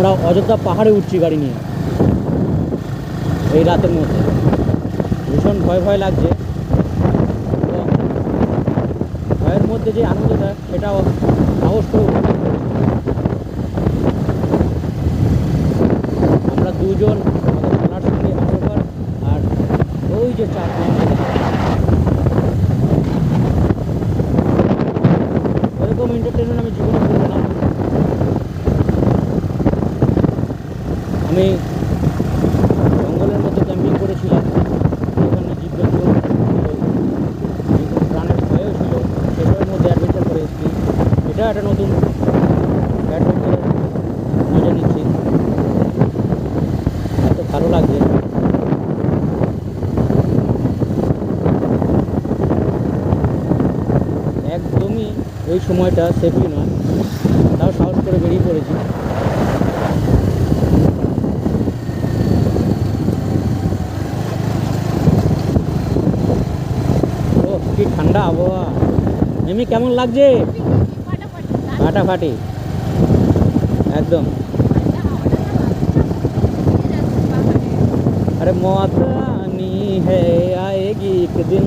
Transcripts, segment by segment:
আমরা অযোধ্যা পাহাড়ে উঠছি গাড়ি নিয়ে এই রাতের মধ্যে। ভীষণ ভয় ভয় লাগছে, এবং ভয়ের মধ্যে যে আনন্দটা সেটাও সাহস করে উপভোগ করছি। আমরা দুজন, আমাদের খেলার সঙ্গে অশোকর, আর ওই যে 4 এরকম এন্টারটেনমেন্ট আমি জীবনে করবো না। আমি জঙ্গলের মধ্যে ক্যাম্পিং করেছিলাম, সেখানে জীবজন্তু প্রাণের ভয়ও ছিল, সেসবের মধ্যে অ্যাডভেঞ্চার করে এসেছি। এটা একটা নতুন অ্যাডভেঞ্চারের মজা নিচ্ছি, এত ভালো লাগছে। একদমই এই সময়টা সেফলি নয়, তাও সাহস করে বেরিয়ে পড়েছি। ও কি ঠান্ডা আবহাওয়া! এমনি কেমন লাগছে? ফাটাফাটি একদম। अरे मौत आनी है आएगी एक दिन,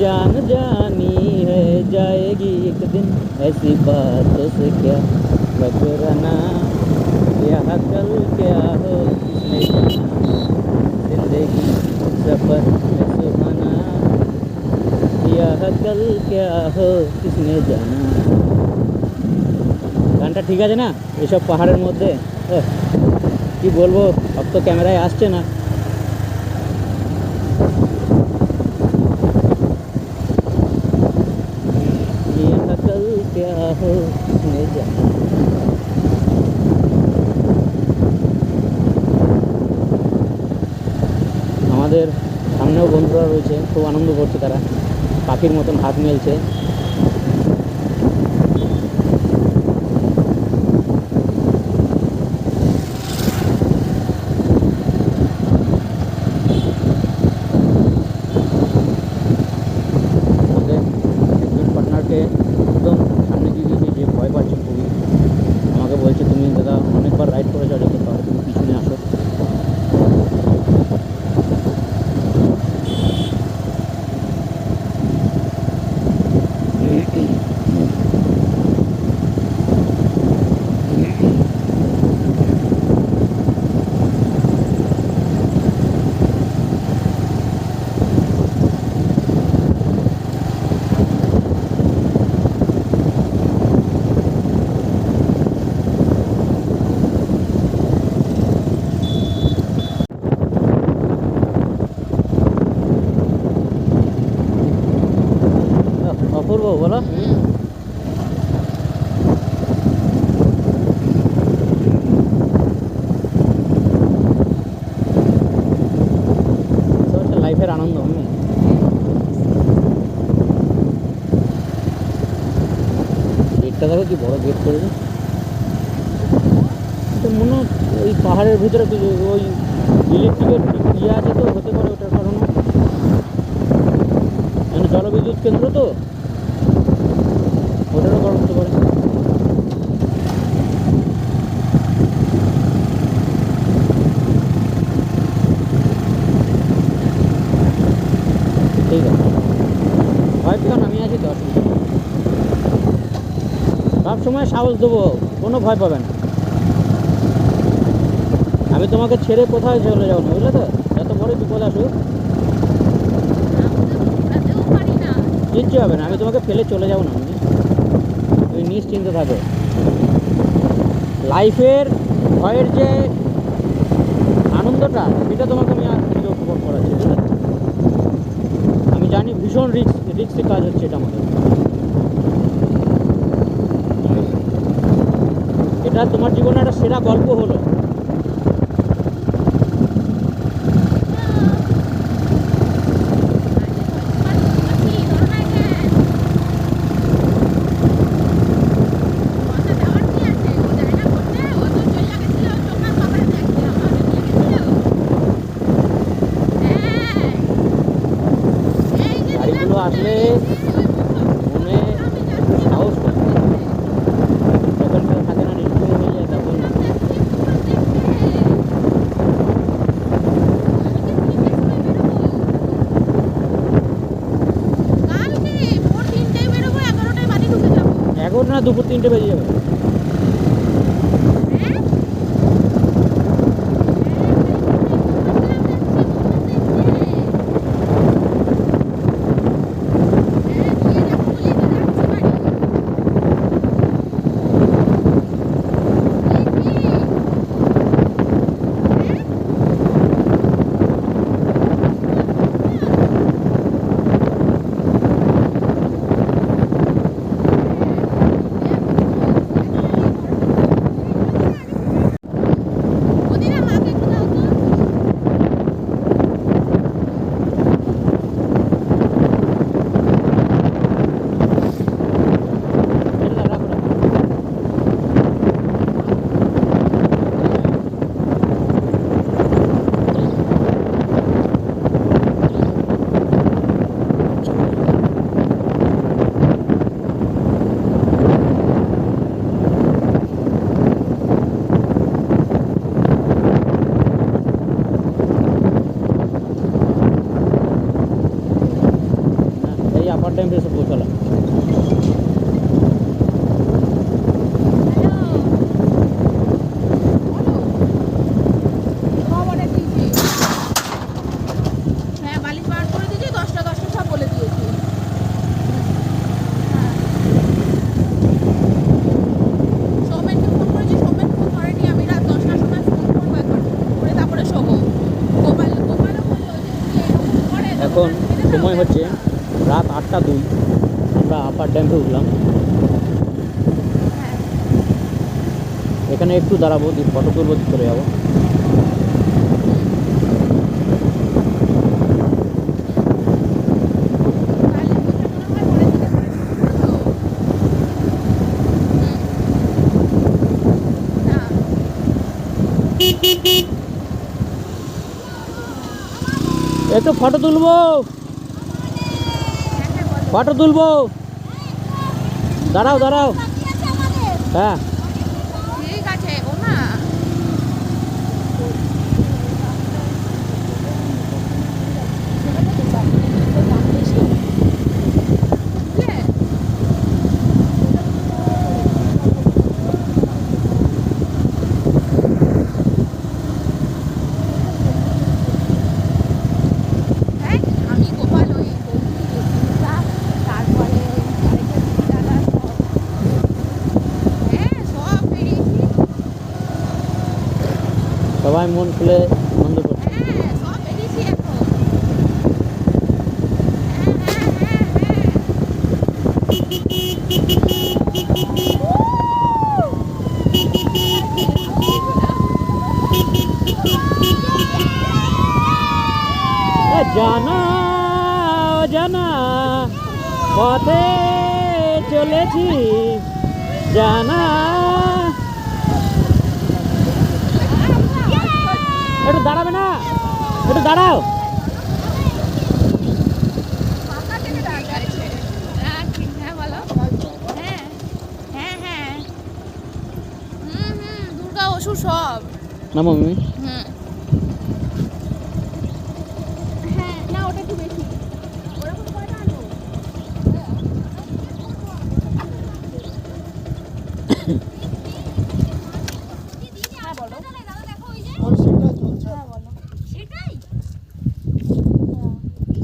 जान जानी है जाएगी एक दिन, ऐसी बातों से क्या घबराना, यह कल क्या हो किसने जाना, जिंदगी सफर में सुहाना, यह कल क्या हो किसने जाना। গানটা ঠিক আছে না? এসব পাহাড়ের মধ্যে কি বলবো, সব তো ক্যামেরায় আসছে না। আমাদের সামনেও বন্ধুরা রয়েছে, খুব আনন্দ করছে তারা, পাখির মতন হাত মেলছে। একদম সামনে দিয়ে দিয়েছে, যে ভয় পাচ্ছে খুবই। আমাকে বলছে, তুমি দাদা অনেকবার রাইড করে যাও, যেতে পারো, তুমি পিছনে আসো। অপূর্ব বলো। লাইফের আনন্দ। আমি গেটটা দেখো কি বড় গেট করেছে, মনে হয় ওই পাহাড়ের ভিতরে ওই ইলেকট্রিকের ইয়ে আছে, তো হতে পারে ওটার কারণে। মানে জলবিদ্যুৎ কেন্দ্র তো, ওটারও কারণ হতে পারে। ঠিক আছে, ভয় পেও না, আমি আছি তো, অসুবিধা নেই। সবসময় সাহস দেবো, কোনো ভয় পাবে না। আমি তোমাকে ছেড়ে কোথায় চলে যাবো না, বুঝলে তো? যত বড় বিপদ আসুক কিচ্ছু হবে না, আমি তোমাকে ফেলে চলে যাবো না। তুমি নিশ্চিন্ত থাকো। লাইফের ভয়ের যে আনন্দটা, সেটা তোমাকে আমি আজকে উপভোগ করাচ্ছি, বুঝলে? আমি জানি ভীষণ রিস্কি কাজ হচ্ছে এটা আমাদের। এটা তোমার জীবনে একটা সেরা গল্প হলো। আসলে মনে একটু সাহস পায়, যখন কেউ থাকে না, নির্ভুল হয়ে যায়, তখন দুপুর 3টে বেজে যাবে। আপার ড্যাম এসে পৌঁছালাম। এখন সময় হচ্ছে রাত 8টা 2। আমরা আপার ড্যামে উঠলাম। এখানে একটু দাঁড়াবো, দিয়ে ফটো তুলবো, চলে যাবো। একটু ফটো তুলবো, ফটো তুলবো, দাঁড়াও দাঁড়াও। হ্যাঁ ঠিক আছে ও না আমি গোপাল ওই তারপরে সব বেরিয়েছি। সবাই মন খুলে আনন্দ করছে। হ্যাঁ সব বেরিয়েছি এখন। জানা জানা পথে চলেছি, জানা। একটু দাঁড়াবে না, একটু দাঁড়াও। হ্যাঁ বলো। হ্যাঁ হ্যাঁ হ্যাঁ দুর্গা ওষুধ সব। না মামি, হ্যাঁ না ওটা একটু বেশি। ওরকম করে না আনো। হ্যাঁ বলো। সেটাই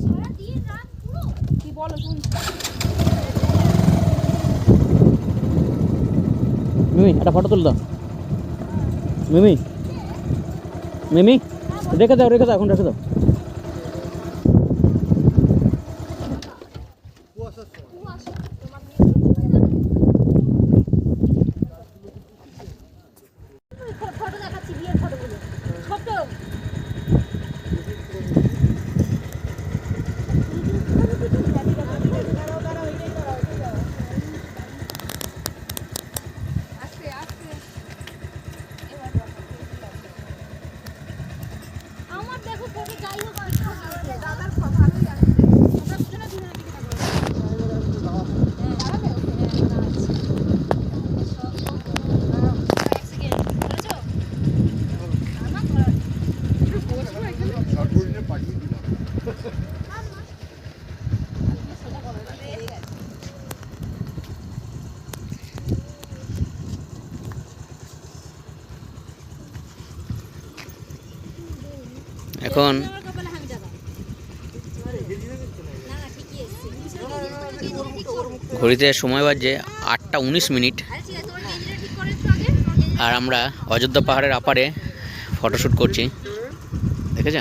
সারাদিন রাত পুরো কি বলো শুনছি। মিমি একটা ফটো তুল দাও। মিমি মিমি রেখে দাও, রেখে দাও, এখন রেখে দাও। ফটো দেখাচ্ছি, বিয়ের ফটোগুলো ছোট। আস্তে আস্তে আমার দেখো ফটো যাই হোক দাদার ভালোই আসছে। আমরা পিছনে দিনে দিকে থাকবো। দাঁড়াবে এক সেকেন্ড বলেছো আমার বসবো এখানে। এখন আমার কপালে হামি দাদা না না ঠিকই এসছে ঘড়িতে সময় বাজছে 8:19। আরে ঠিক আছে তোমার গেঞ্জিটা ঠিক করে একটু আগে তোমার গেঞ্জি আর আমরা অযোধ্যা পাহাড়ের আপারে ফটোশ্যুট করছি, দেখেছ?